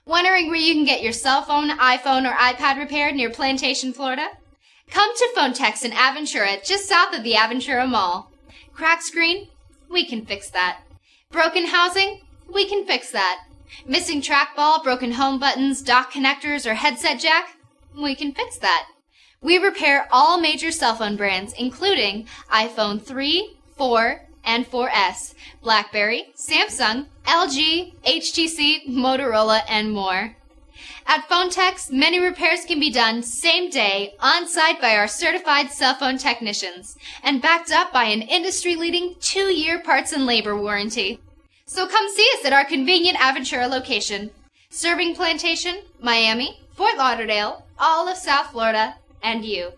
Wondering where you can get your cell phone, iPhone, or iPad repaired near Plantation, Florida? Come to PhoneTex in Aventura, just south of the Aventura Mall. Cracked screen? We can fix that. Broken housing? We can fix that. Missing trackball, broken home buttons, dock connectors, or headset jack? We can fix that. We repair all major cell phone brands, including iPhone 3, 4, and 4S, BlackBerry, Samsung, LG, HTC, Motorola, and more. At PhoneTex, many repairs can be done same day, on-site by our certified cell phone technicians, and backed up by an industry-leading 2-year parts and labor warranty. So come see us at our convenient Aventura location, serving Plantation, Miami, Fort Lauderdale, all of South Florida, and you.